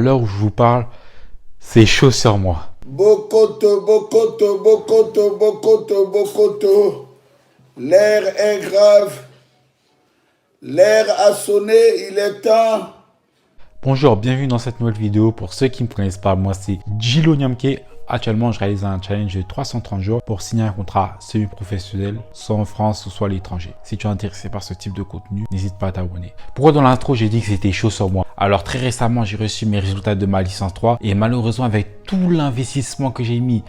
À l'heure où je vous parle, c'est chaud sur moi. Bokoto, Bokoto, Bokoto, Bokoto, Bokoto. L'air est grave. L'air a sonné, il est temps. Bonjour, bienvenue dans cette nouvelle vidéo. Pour ceux qui ne me connaissent pas, moi c'est Djilo Nyamke. Actuellement, je réalise un challenge de 330 jours pour signer un contrat semi-professionnel, soit en France ou soit à l'étranger. Si tu es intéressé par ce type de contenu, n'hésite pas à t'abonner. Pourquoi dans l'intro, j'ai dit que c'était chaud sur moi? Alors très récemment, j'ai reçu mes résultats de ma licence 3 et malheureusement, avec tout l'investissement que j'ai mis,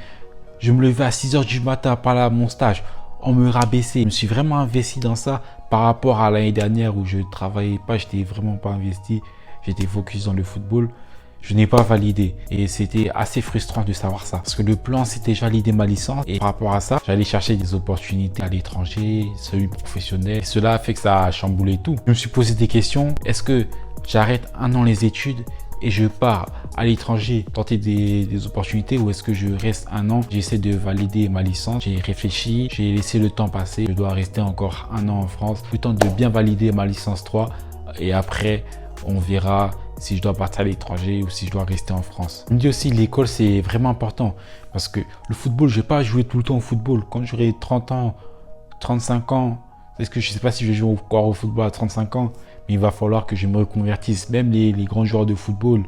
je me levais à 6 h du matin par là à mon stage. On me rabaissait. Je me suis vraiment investi dans ça par rapport à l'année dernière où je ne travaillais pas, j'étais vraiment pas investi. J'étais focus dans le football. Je n'ai pas validé et c'était assez frustrant de savoir ça parce que le plan c'était valider ma licence et par rapport à ça j'allais chercher des opportunités à l'étranger, semi-professionnel. Cela a fait que ça a chamboulé tout. Je me suis posé des questions. Est-ce que j'arrête un an les études et je pars à l'étranger tenter des opportunités ou est-ce que je reste un an, j'essaie de valider ma licence? J'ai réfléchi, j'ai laissé le temps passer. Je dois rester encore un an en France, le temps de bien valider ma licence 3 et après on verra si je dois partir à l'étranger ou si je dois rester en France. Je me dis aussi l'école c'est vraiment important parce que le football, je ne vais pas jouer tout le temps au football. Quand j'aurai 30 ans, 35 ans, est-ce que je ne sais pas si je vais jouer encore au football à 35 ans, mais il va falloir que je me reconvertisse. Même les grands joueurs de football,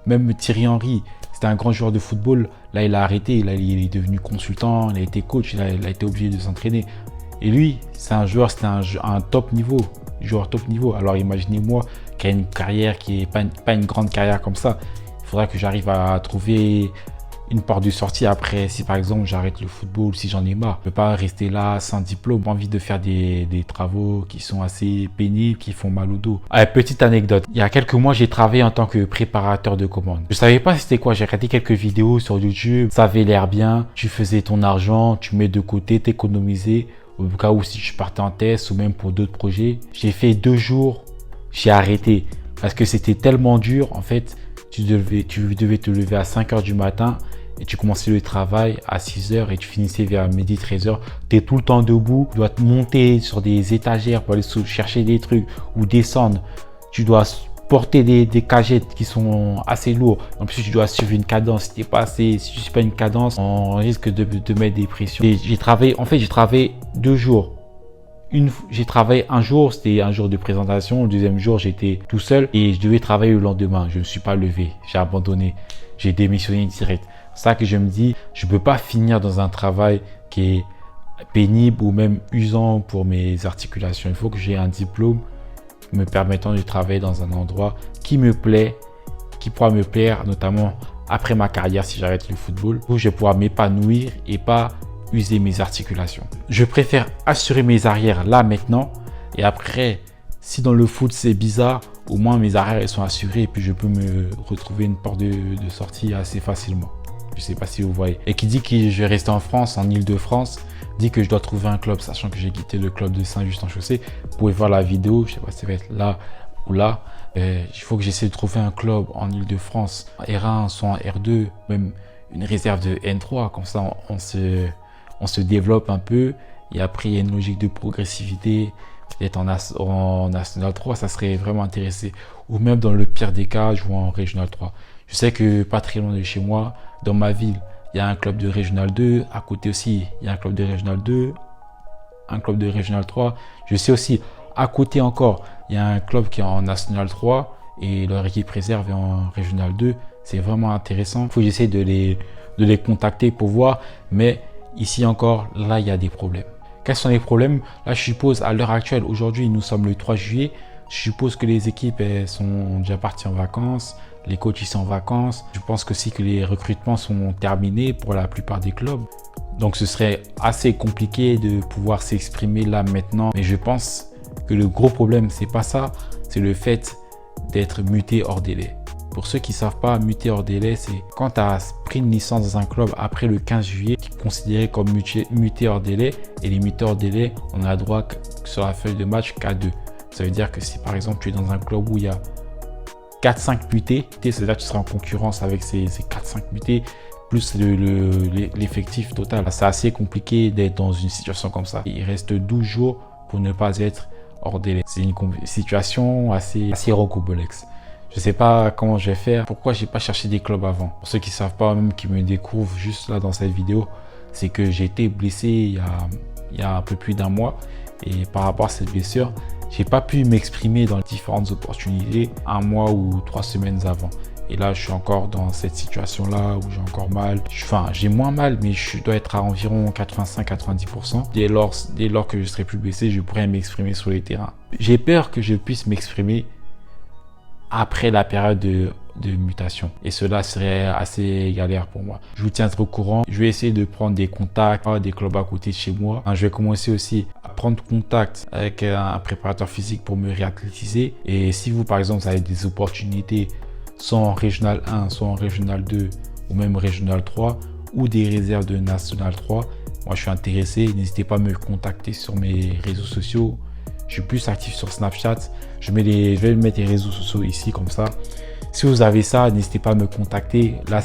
même Thierry Henry, c'était un grand joueur de football. Là, il a arrêté, là, il est devenu consultant, il a été coach, il a été obligé de s'entraîner. Et lui, c'est un joueur, c'était un top niveau, joueur top niveau. Alors imaginez-moi qui a une carrière qui n'est pas une grande carrière comme ça. Il faudra que j'arrive à trouver une porte de sortie après. Si par exemple j'arrête le football, si j'en ai marre, je ne peux pas rester là sans diplôme. J'ai envie de faire des travaux qui sont assez pénibles, qui font mal au dos. Allez, petite anecdote. Il y a quelques mois, j'ai travaillé en tant que préparateur de commandes. Je ne savais pas c'était quoi. J'ai regardé quelques vidéos sur YouTube. Ça avait l'air bien. Tu faisais ton argent, tu mets de côté, t'économisais. Au cas où si je partais en test ou même pour d'autres projets. J'ai fait 2 jours. J'ai arrêté parce que c'était tellement dur. En fait, tu devais te lever à 5 h du matin et tu commençais le travail à 6 h et tu finissais vers midi 13 h. Tu es tout le temps debout. Tu dois te monter sur des étagères pour aller chercher des trucs ou descendre. Tu dois porter des cagettes qui sont assez lourds. En plus, tu dois suivre une cadence. Si tu ne suis pas une cadence, on risque de mettre des pressions. J'ai travaillé 2 jours. J'ai travaillé un jour, c'était un jour de présentation. Le deuxième jour, j'étais tout seul et je devais travailler le lendemain. Je ne me suis pas levé, j'ai abandonné, j'ai démissionné direct. C'est ça que je me dis, je ne peux pas finir dans un travail qui est pénible ou même usant pour mes articulations. Il faut que j'ai un diplôme me permettant de travailler dans un endroit qui me plaît, qui pourra me plaire, notamment après ma carrière si j'arrête le football, où je vais pouvoir m'épanouir et pas user mes articulations. Je préfère assurer mes arrières là maintenant et après si dans le foot c'est bizarre, au moins mes arrières elles sont assurées et puis je peux me retrouver une porte de sortie assez facilement. Je sais pas si vous voyez. Et qui dit que je vais rester en France, en Île-de-France, dit que je dois trouver un club, sachant que j'ai quitté le club de Saint-Just-en-Chaussée. Vous pouvez voir la vidéo, je sais pas si ça va être là ou là. Il faut que j'essaie de trouver un club en Île-de-France, en R1, soit en R2, même une réserve de N3, comme ça on se développe un peu et après il y a une logique de progressivité. Peut-être en National 3, ça serait vraiment intéressant. Ou même dans le pire des cas, jouer en Régional 3. Je sais que pas très loin de chez moi, dans ma ville, il y a un club de Régional 2. À côté aussi, il y a un club de Régional 2, un club de Régional 3. Je sais aussi, à côté encore, il y a un club qui est en National 3 et leur équipe réserve est en Régional 2. C'est vraiment intéressant. Il faut que j'essaie de les contacter pour voir, mais ici encore, là, il y a des problèmes. Quels sont les problèmes? Là, je suppose, à l'heure actuelle, aujourd'hui, nous sommes le 3 juillet. Je suppose que les équipes elles sont déjà parties en vacances. Les coachs ils sont en vacances. Je pense aussi que les recrutements sont terminés pour la plupart des clubs. Donc, ce serait assez compliqué de pouvoir s'exprimer là maintenant. Mais je pense que le gros problème, c'est pas ça. C'est le fait d'être muté hors délai. Pour ceux qui ne savent pas, muté hors délai, c'est quand tu as pris une licence dans un club après le 15 juillet, qui est considéré comme muté hors délai. Et les mutés hors délai, on a droit sur la feuille de match qu'à 2. Ça veut dire que si par exemple tu es dans un club où il y a 4-5 mutés, c'est-à-dire que tu seras en concurrence avec ces 4-5 mutés, plus l'effectif total. C'est assez compliqué d'être dans une situation comme ça. Il reste 12 jours pour ne pas être hors délai. C'est une situation assez rocambolesque. Je sais pas comment je vais faire. Pourquoi j'ai pas cherché des clubs avant? Pour ceux qui savent pas, même qui me découvrent juste là dans cette vidéo, c'est que j'ai été blessé il y a un peu plus d'un mois. Et par rapport à cette blessure, j'ai pas pu m'exprimer dans les différentes opportunités un mois ou 3 semaines avant. Et là, je suis encore dans cette situation-là où j'ai encore mal. Enfin, j'ai moins mal, mais je dois être à environ 85-90%. Dès lors que je serai plus blessé, je pourrai m'exprimer sur les terrains. J'ai peur que je puisse m'exprimer après la période de mutation. Et cela serait assez galère pour moi. Je vous tiendrai au courant. Je vais essayer de prendre des contacts, des clubs à côté de chez moi. Je vais commencer aussi à prendre contact avec un préparateur physique pour me réathlétiser. Et si vous, par exemple, vous avez des opportunités, soit en Régional 1, soit en Régional 2, ou même Régional 3, ou des réserves de National 3, moi je suis intéressé. N'hésitez pas à me contacter sur mes réseaux sociaux. Je suis plus actif sur Snapchat. Je vais mettre les réseaux sociaux ici comme ça. Si vous avez ça, n'hésitez pas à me contacter. Là,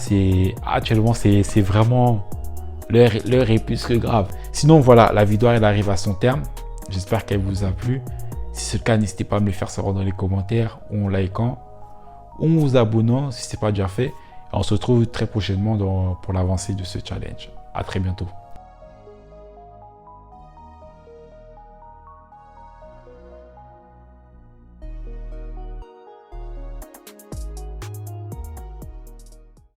actuellement, c'est vraiment l'heure est plus que grave. Sinon, voilà, la vidéo elle arrive à son terme. J'espère qu'elle vous a plu. Si c'est le cas, n'hésitez pas à me le faire savoir dans les commentaires, ou en likant, ou en vous abonnant si ce n'est pas déjà fait. Et on se retrouve très prochainement pour l'avancée de ce challenge. À très bientôt.